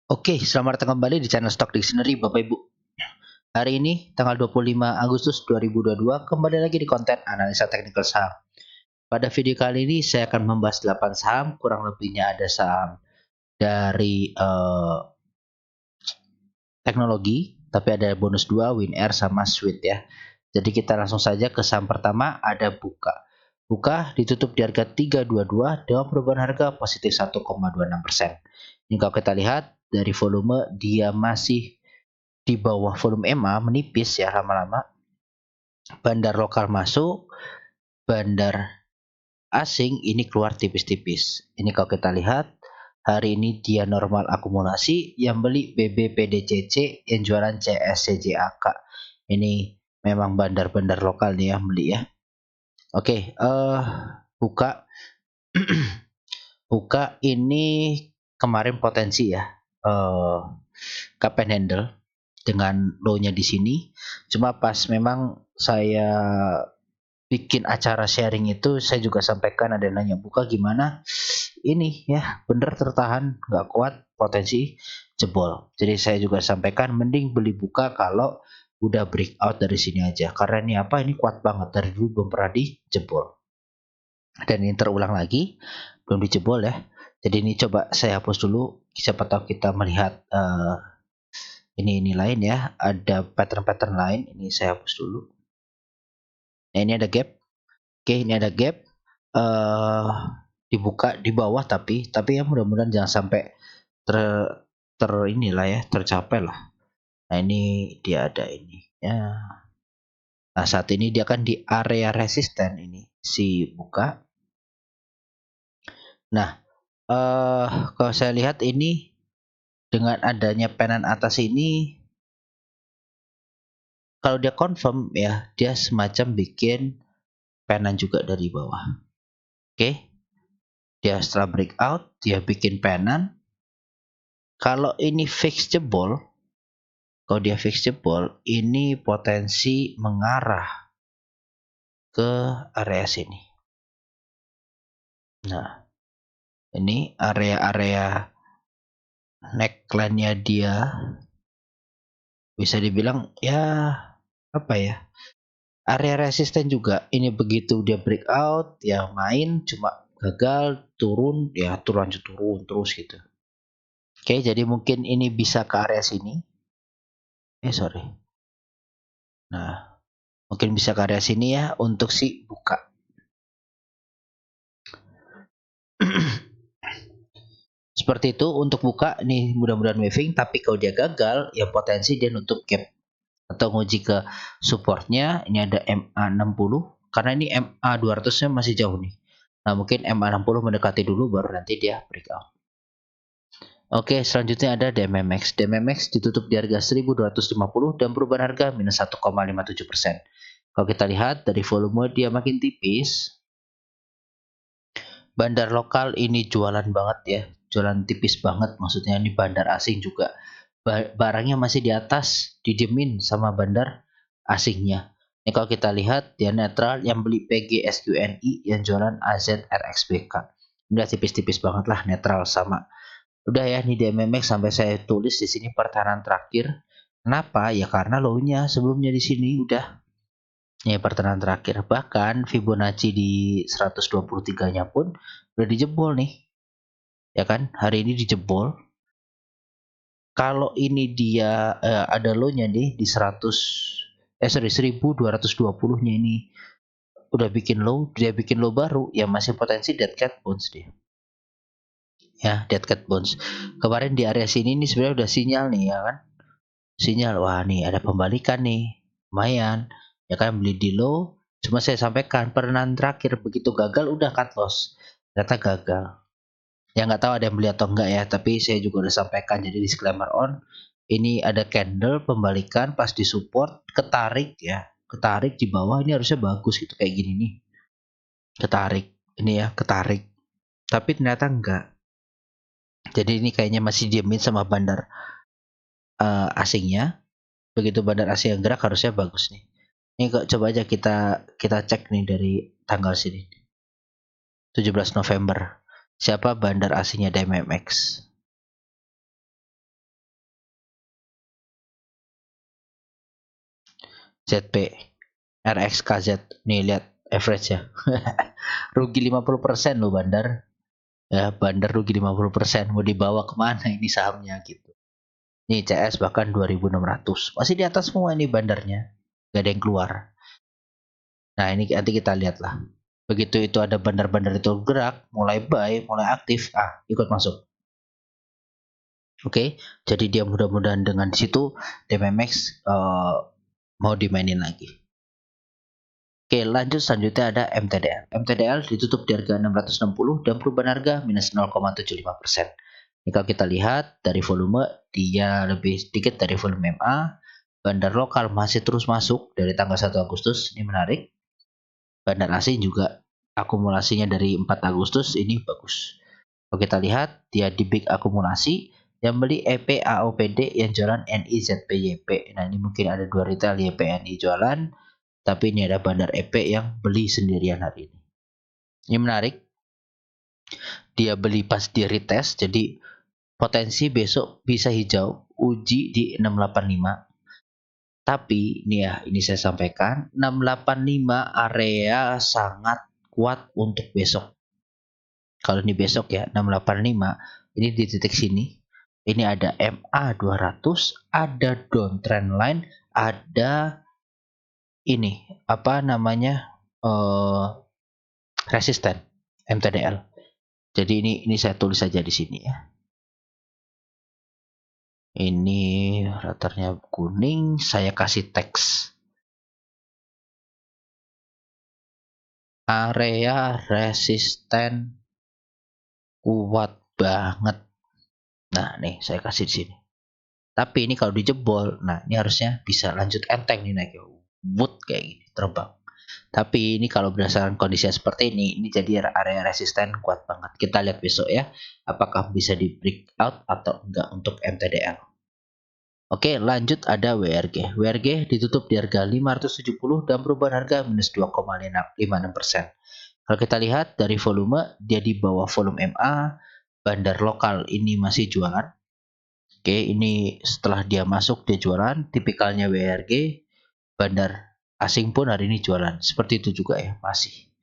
Oke, selamat datang kembali di channel Stock Dictionary Bapak Ibu. Hari ini tanggal 25 Agustus 2022 kembali lagi di konten analisa teknikal saham. Pada video kali ini saya akan membahas 8 saham, kurang lebihnya ada saham dari teknologi, tapi ada bonus 2, WinAir sama Sweet ya. Jadi kita langsung saja ke saham pertama, ada Buka. Buka ditutup di harga 322 dengan perubahan harga positif 1,26%. Ini kalau kita lihat dari volume dia masih di bawah volume EMA, menipis ya lama-lama. Bandar lokal masuk, bandar asing ini keluar tipis-tipis. Ini kalau kita lihat hari ini dia normal akumulasi, yang beli BBPDCC, yang jualan CSCJAK. Ini memang bandar-bandar lokal nih yang beli ya. Oke, Buka Buka ini kemarin potensi ya, cup and handle dengan low-nya di sini. Cuma pas memang saya bikin acara sharing itu, saya juga sampaikan ada nanya Buka gimana ini ya, bener tertahan nggak kuat, potensi jebol. Jadi saya juga sampaikan mending beli Buka kalau udah breakout dari sini aja, karena ini apa, ini kuat banget dari dulu belum pernah dijebol dan ini terulang lagi belum dijebol ya. Jadi ini coba saya hapus dulu, siapa tahu kita melihat ini lain ya, ada pattern-pattern lain. Ini saya hapus dulu. Nah ini ada gap. Oke, ini ada gap, dibuka di bawah, tapi ya mudah-mudahan jangan sampai inilah ya, tercapai lah. Nah ini dia ada ini ya. Nah saat ini dia kan di area resisten ini si Buka. Nah kalau saya lihat ini dengan adanya penan atas ini, kalau dia confirm ya, dia semacam bikin penan juga dari bawah. Oke, dia setelah breakout dia bikin penan. Kalau ini fix jebol, kalau dia fix jebol, ini potensi mengarah ke area sini. Nah, ini area-area neckline-nya dia bisa dibilang ya apa ya, area resisten juga. Ini begitu dia breakout ya main, cuma gagal turun ya, turun terus gitu. Oke, jadi mungkin ini bisa ke area sini. Sorry. Nah, mungkin bisa ke area sini ya untuk si Buka. Seperti itu untuk Buka nih, mudah-mudahan waving, tapi kalau dia gagal ya potensi dia nutup gap atau nguji ke supportnya. Ini ada MA60, karena ini MA200 nya masih jauh nih. Nah mungkin MA60 mendekati dulu baru nanti dia breakout. Oke, selanjutnya ada DMMX. DMMX ditutup di harga 1250 dan perubahan harga minus 1,57%. Kalau kita lihat dari volume dia makin tipis. Bandar lokal ini jualan banget ya, jualan tipis banget, maksudnya ini bandar asing juga. Barangnya masih di atas, didiemin sama bandar asingnya. Ini kalau kita lihat dia netral, yang beli PGSQNI, yang jualan AZRXBK. Udah tipis-tipis banget lah, netral sama. Udah ya, ini DMMX sampai saya tulis di sini pertahanan terakhir. Kenapa? Ya karena low-nya sebelumnya di sini udah. Ya pertahanan terakhir. Bahkan Fibonacci di 123-nya pun udah dijebol nih. Ya kan? Hari ini dijebol. Kalau ini dia ada low-nya nih di 1220-nya ini udah bikin low, dia bikin low baru, ya masih potensi dead cat bounce dia. Ya, dead cat bounce. Kemarin di area sini nih sebenarnya udah sinyal nih ya kan? Sinyal, wah nih ada pembalikan nih, lumayan. Ya kan, beli di low. Cuma saya sampaikan perenan terakhir begitu gagal udah cut loss. Ternyata gagal. Ya nggak tahu ada yang beli atau enggak ya, tapi saya juga udah sampaikan, jadi disclaimer on. Ini ada candle pembalikan pas di support, ketarik ya, ketarik di bawah, ini harusnya bagus gitu kayak gini nih. Ketarik, ini ya ketarik. Tapi ternyata enggak. Jadi ini kayaknya masih diemin sama bandar asingnya. Begitu bandar asing yang gerak harusnya bagus nih. Ini kok coba aja kita cek nih dari tanggal sini. 17 November. Siapa bandar asingnya DMMX? ZP, RXKZ. Nih lihat average ya. Rugi 50% loh Bandar. Ya, Bandar rugi 50%. Mau dibawa kemana ini sahamnya gitu. Nih CS bahkan 2600. Masih di atas semua ini Bandarnya. Gak ada yang keluar. Nah ini nanti kita lihat lah. Begitu itu ada bandar-bandar itu gerak, mulai buy, mulai aktif, ikut masuk. Oke, jadi dia mudah-mudahan dengan di situ DMMX mau dimainin lagi. Oke, lanjut selanjutnya ada MTDL. MTDL ditutup di harga 660 dan perubahan harga minus 0,75%. Ini kalau kita lihat dari volume, dia lebih sedikit dari volume MA. Bandar lokal masih terus masuk dari tanggal 1 Agustus, ini menarik. Bandar asing juga akumulasinya dari 4 Agustus ini bagus. Kalau kita lihat, dia di big akumulasi, yang beli EP AOPD, yang jualan NI ZPYP. Nah, ini mungkin ada 2 retail YPNI jualan, tapi ini ada bandar EP yang beli sendirian hari ini. Ini menarik. Dia beli pas di retest, jadi potensi besok bisa hijau, uji di 685. Tapi ini saya sampaikan, 685 area sangat kuat untuk besok. Kalau ini besok ya, 685, ini di titik sini. Ini ada MA 200, ada downtrend line, ada ini apa namanya resisten MTDL. Jadi ini saya tulis saja di sini ya. Ini raternya kuning, saya kasih teks. Area resisten kuat banget. Nah, nih saya kasih di sini. Tapi ini kalau dijebol, nah ini harusnya bisa lanjut enteng nih naik wood kayak gini terbang. Tapi ini kalau berdasarkan kondisi seperti ini jadi area resisten kuat banget. Kita lihat besok ya, apakah bisa di breakout atau enggak untuk MTDL. Oke, lanjut ada WRG. WRG ditutup di harga 570 dan perubahan harga minus 2,56%. Kalau kita lihat dari volume, dia di bawah volume MA, bandar lokal ini masih jualan. Oke, ini setelah dia masuk dia jualan, tipikalnya WRG, bandar asing pun hari ini jualan. Seperti itu juga ya, masih.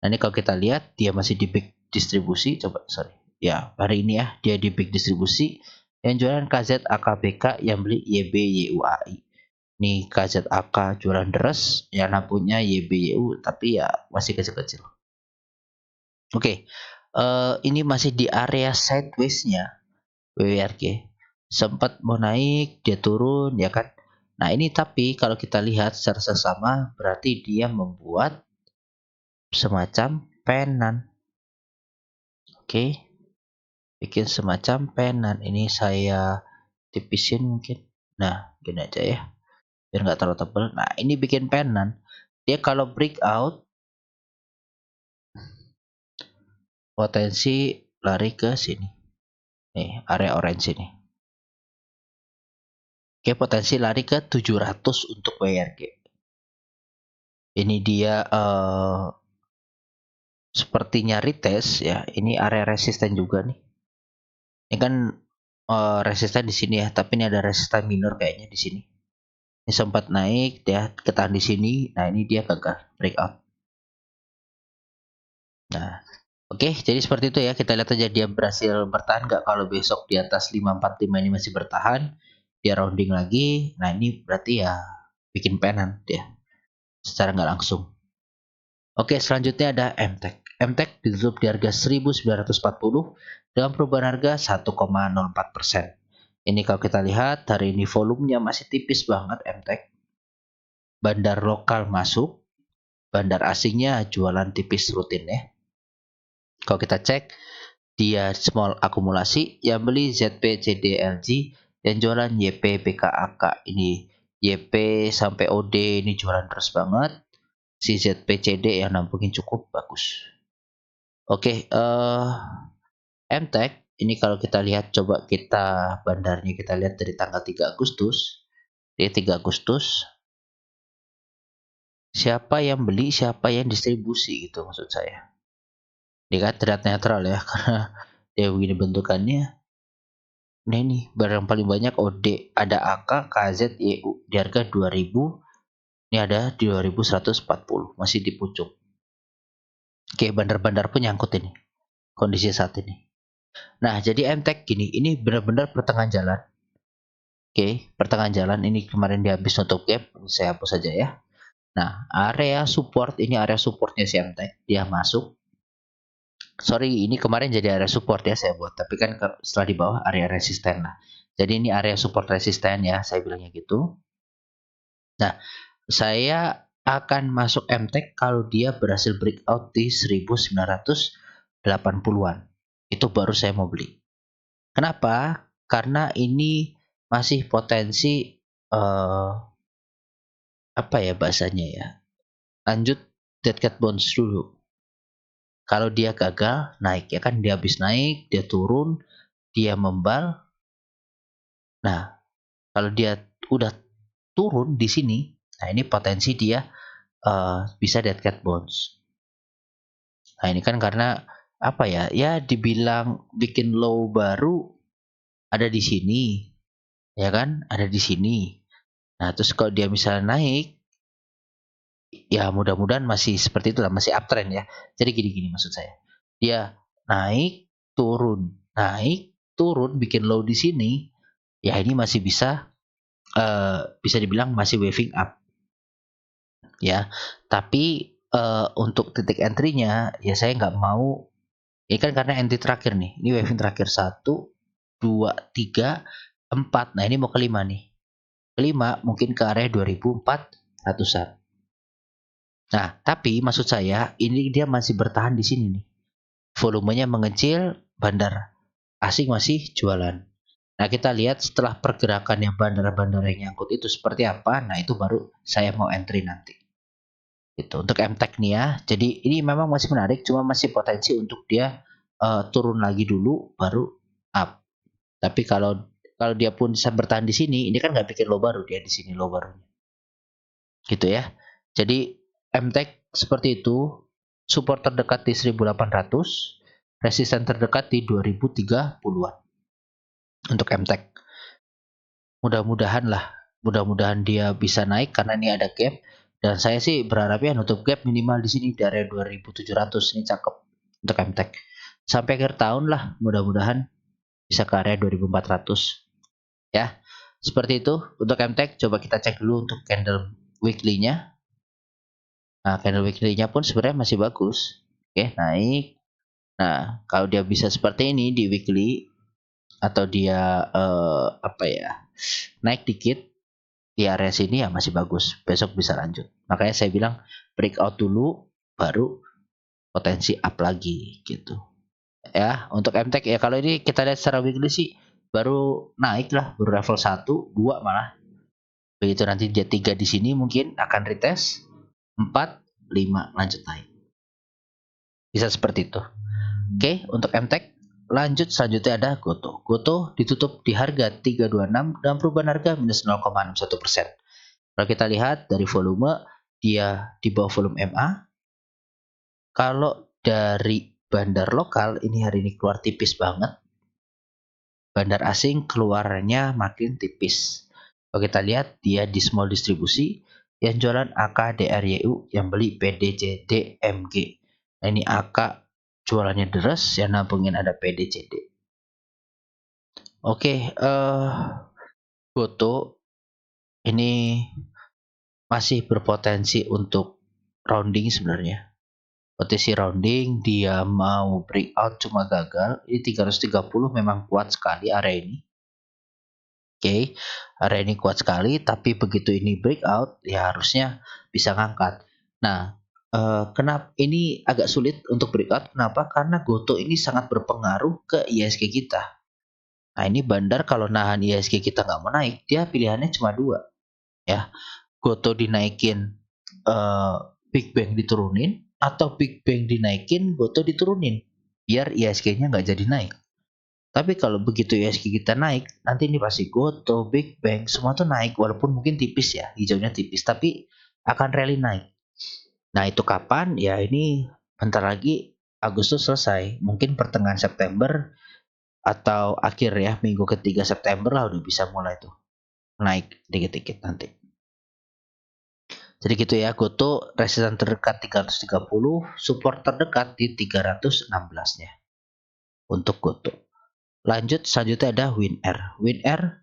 Nah, ini kalau kita lihat dia masih di big distribusi, Ya, hari ini ya dia di big distribusi. Yang jualan KZAKBK, yang beli YBYUAI. Ini KZAK jualan deres, yang punya YBYU tapi ya masih kecil-kecil. Oke, ini masih di area sideways-nya WRG. Sempat mau naik, dia turun ya kan. Nah, ini tapi kalau kita lihat secara sesama berarti dia membuat semacam penan. Oke. Bikin semacam penan. Ini saya tipisin mungkin. Nah, gini aja ya. Biar nggak terlalu tebal. Nah, ini bikin penan. Dia kalau breakout potensi lari ke sini. Nih, area orange ini. Oke, potensi lari ke 700 untuk WRG. Ini dia sepertinya retest ya. Ini area resisten juga nih. Ini kan resisten di sini ya, tapi ini ada resisten minor kayaknya di sini. Ini sempat naik ya, ketahan di sini. Nah, ini dia gagal breakout. Nah, oke, jadi seperti itu ya. Kita lihat aja dia berhasil bertahan nggak. Kalau besok di atas 545 ini masih bertahan, dia rounding lagi. Nah, ini berarti ya bikin penan dia secara nggak langsung. Oke, selanjutnya ada MTEK. MTEK ditutup di harga 1940 dengan perubahan harga 1,04%. Ini kalau kita lihat hari ini volumenya masih tipis banget MTEK. Bandar lokal masuk, bandar asingnya jualan tipis rutin ya. Kalau kita cek, dia small akumulasi, yang beli ZPCDLG, yang jualan YPBKAK. Ini YP sampai OD ini jualan terus banget. Si ZPCD yang nampungin cukup bagus. Oke, MTEK ini kalau kita lihat, coba kita bandarnya kita lihat dari tanggal 3 Agustus. Di 3 Agustus siapa yang beli, siapa yang distribusi gitu maksud saya. Dia kan terlihat netral ya karena dia begini bentukannya. Nah, ini barang paling banyak OD, ada AK, KZ, YU di harga 2000, Ini ada di 2140, masih di pucuk. Oke, bandar-bandar pun nyangkut ini kondisi saat ini. Nah, jadi MTEK gini, ini benar-benar pertengahan jalan. Oke, pertengahan jalan ini kemarin dia habis nutup gap, saya hapus saja ya. Nah, area support ini area supportnya si MTEK, dia masuk. Sorry, ini kemarin jadi area support ya saya buat, tapi kan setelah di bawah area resisten lah. Jadi ini area support resisten ya, saya bilangnya gitu. Nah, saya akan masuk MTEK kalau dia berhasil breakout di 1980-an. Itu baru saya mau beli. Kenapa? Karena ini masih potensi apa ya bahasanya ya? Lanjut dead cat bounce dulu. Kalau dia gagal naik ya kan, dia habis naik, dia turun, dia membal. Nah, kalau dia udah turun di sini, nah ini potensi dia bisa dead cat bounce. Nah, ini kan karena apa ya? Ya dibilang bikin low baru ada di sini, ya kan? Ada di sini. Nah, terus kalau dia misalnya naik, ya mudah-mudahan masih seperti itulah, masih uptrend ya. Jadi gini-gini maksud saya. Dia naik, turun, bikin low di sini, ya ini masih bisa dibilang masih waving up, ya. Tapi untuk titik entry-nya, ya saya nggak mau. Ini kan karena entry terakhir nih. Ini waving terakhir 1, 2, 3, 4. Nah ini mau kelima nih. Kelima mungkin ke area 2400-an. Nah, tapi maksud saya ini dia masih bertahan di sini nih. Volumenya mengecil, bandar asing masih jualan. Nah, kita lihat setelah pergerakan yang bandar-bandar yang nyangkut itu seperti apa. Nah, itu baru saya mau entry nanti. Itu untuk MTEK nih ya. Jadi ini memang masih menarik, cuma masih potensi untuk dia turun lagi dulu baru up. Tapi kalau kalau dia pun bisa bertahan di sini, ini kan nggak bikin low baru, dia di sini low barunya. Gitu ya. Jadi MTEK seperti itu, support terdekat di 1800, resisten terdekat di 2030-an untuk MTEK. Mudah-mudahan dia bisa naik karena ini ada gap, dan saya sih berharapnya nutup gap minimal di sini di area 2700. Ini cakep untuk MTEK. Sampai akhir tahun lah, mudah-mudahan bisa ke area 2400 ya. Seperti itu untuk MTEK. Coba kita cek dulu untuk candle weekly-nya. Nah, candle weekly-nya pun sebenarnya masih bagus. Oke, naik. Nah, kalau dia bisa seperti ini di weekly atau dia apa ya, naik dikit di area sini ya masih bagus. Besok bisa lanjut. Makanya saya bilang breakout dulu baru potensi up lagi gitu. Ya, untuk MTEK ya kalau ini kita lihat secara weekly sih baru naik lah, baru level 1, 2 malah. Begitu nanti dia 3 di sini mungkin akan retest, 4, 5 lanjut naik. Bisa seperti itu. Oke, untuk MTEK lanjut selanjutnya ada Goto. Goto ditutup di harga 326 dan perubahan harga minus 0,61%. Kalau kita lihat dari volume, dia di bawah volume MA. Kalau dari bandar lokal, ini hari ini keluar tipis banget. Bandar asing keluarnya makin tipis. Kalau kita lihat, dia di small distribusi, yang jualan AK DRYU, yang beli PDC DMG. Nah, ini AK jualannya deres, yang nabungin ada PDCD. Oke, Goto ini masih berpotensi untuk rounding sebenarnya. Potensi rounding, dia mau breakout cuma gagal. Ini 330 memang kuat sekali area ini. Oke, area ini kuat sekali, tapi begitu ini breakout, ya harusnya bisa ngangkat. Nah, kenapa ini agak sulit untuk breakout? Kenapa? Karena Goto ini sangat berpengaruh ke ISG kita. Nah, ini bandar kalau nahan ISG kita nggak mau naik, dia pilihannya cuma dua. Ya, Goto dinaikin, Big Bang diturunin, atau Big Bang dinaikin, Goto diturunin, biar ISG-nya nggak jadi naik. Tapi kalau begitu ISG kita naik, nanti ini pasti Goto, Big Bang, semua tuh naik, walaupun mungkin tipis ya, hijaunya tipis, tapi akan rally naik. Nah, itu kapan? Ya ini bentar lagi Agustus selesai, mungkin pertengahan September atau akhir ya, minggu ketiga September lah udah bisa mulai tuh naik dikit-dikit nanti. Jadi gitu ya, Goto resisten terdekat 330, support terdekat di 316-nya untuk Goto. Lanjut selanjutnya ada WinR. WinR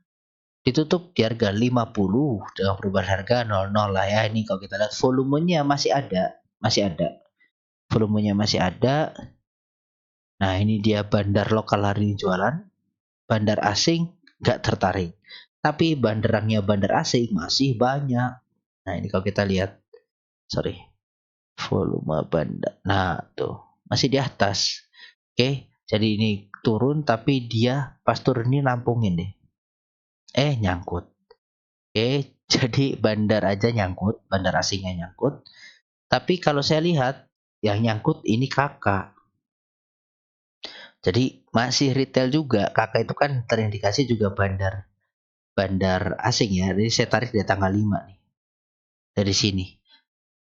ditutup di harga 50 dengan perubahan harga 00 lah ya. Ini kalau kita lihat volumenya masih ada, volumenya masih ada. Nah ini dia bandar lokal hari ini jualan, bandar asing nggak tertarik, tapi bandarnya bandar asing masih banyak. Nah ini kalau kita lihat, volume bandar, nah tuh masih di atas. Oke, jadi ini turun tapi dia pas turun ini nampungin deh, nyangkut. Oke, jadi bandar aja nyangkut, bandar asingnya nyangkut. Tapi kalau saya lihat yang nyangkut ini kakak. Jadi masih retail juga. Kakak itu kan terindikasi juga bandar asing ya. Jadi saya tarik dari tanggal 5 nih. Dari sini.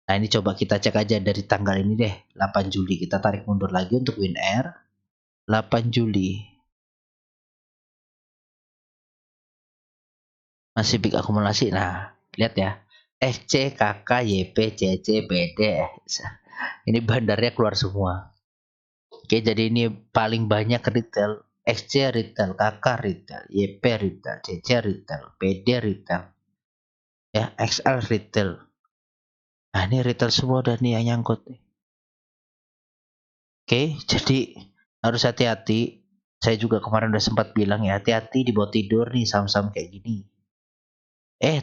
Nah, ini coba kita cek aja dari tanggal ini deh, 8 Juli. Kita tarik mundur lagi untuk WinR. 8 Juli. Masih big akumulasi. Nah, lihat ya. SC, KK, YP, CC, BD. Ini bandarnya keluar semua. Oke, jadi ini paling banyak retail. XC retail, KK retail, YP retail, CC retail, PD retail, ya XL retail. Nah ini retail semua dan nih yang nyangkut. Oke, jadi harus hati-hati. Saya juga kemarin udah sempat bilang ya, hati-hati dibawa tidur nih saham-saham kayak gini.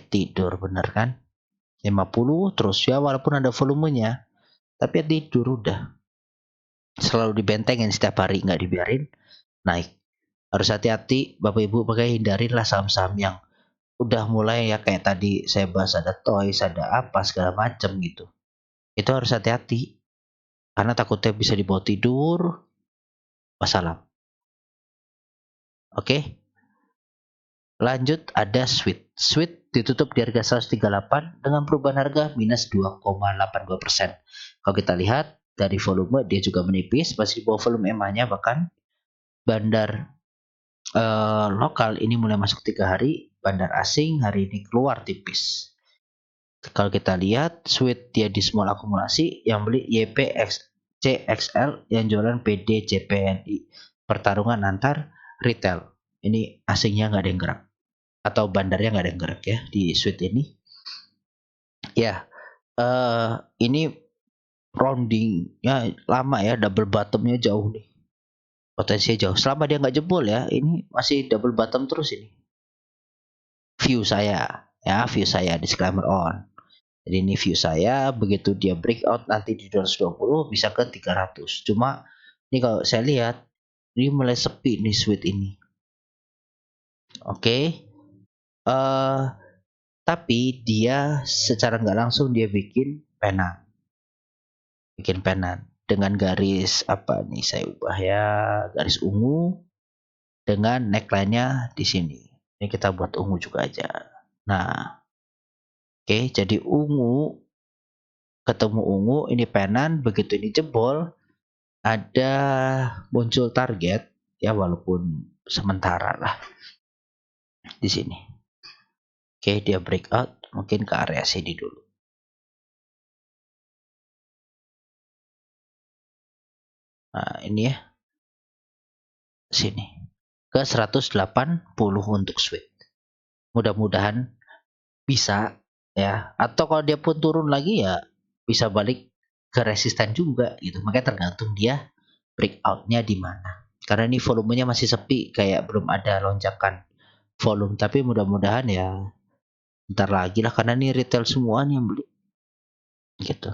Tidur bener kan? 50 terus ya, walaupun ada volumenya, tapi tidur udah. Selalu dibentengin setiap hari, nggak dibiarin naik. Harus hati-hati Bapak Ibu, pakai hindarilah saham-saham yang udah mulai ya kayak tadi saya bahas, ada toys, ada apa segala macam gitu. Itu harus hati-hati karena takutnya bisa dibawa tidur. Wassalam. Oke. Lanjut ada Sweet. Sweet ditutup di harga 138 dengan perubahan harga minus 2,82%. Kalau kita lihat dari volume dia juga menipis, masih di bawah volume EMA-nya, bahkan bandar lokal ini mulai masuk 3 hari, bandar asing hari ini keluar tipis. Kalau kita lihat Sweet dia di small akumulasi, yang beli YPX CXL, yang jualan PD JPNI. Pertarungan antar retail. Ini asingnya nggak ada yang gerak, atau bandarnya nggak ada yang gerak ya di Sweet ini. Ya, ini roundingnya lama ya, double bottomnya jauh nih. Potensinya jauh. Selama dia nggak jebol ya, ini masih double bottom terus ini. View saya, disclaimer on. Jadi ini view saya, begitu dia breakout nanti di 220 bisa ke 300. Cuma ini kalau saya lihat ini mulai sepi nih Sweet ini. Oke. Tapi dia secara nggak langsung dia bikin penan dengan garis apa nih, saya ubah ya, garis ungu dengan neckline-nya di sini. Ini kita buat ungu juga aja. Nah, oke, jadi ungu ketemu ungu, ini penan, begitu ini jebol, ada muncul target ya, walaupun sementara lah di sini. Oke, dia breakout mungkin ke area sini dulu. Nah, ini ya. Sini. Ke 180 untuk Sweet. Mudah-mudahan bisa ya. Atau kalau dia pun turun lagi ya bisa balik ke resisten juga gitu. Makanya tergantung dia breakoutnya di mana. Karena ini volumenya masih sepi, kayak belum ada lonjakan volume. Tapi mudah-mudahan ya ntar lagi lah, karena ini retail semua nih yang beli. Gitu.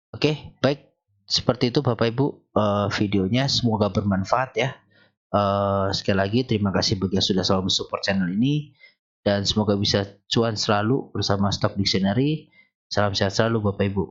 Oke, baik. Seperti itu Bapak Ibu videonya. Semoga bermanfaat ya. Sekali lagi terima kasih bagi yang sudah selalu support channel ini, dan semoga bisa cuan selalu bersama Stock Dictionary. Salam sehat selalu Bapak Ibu.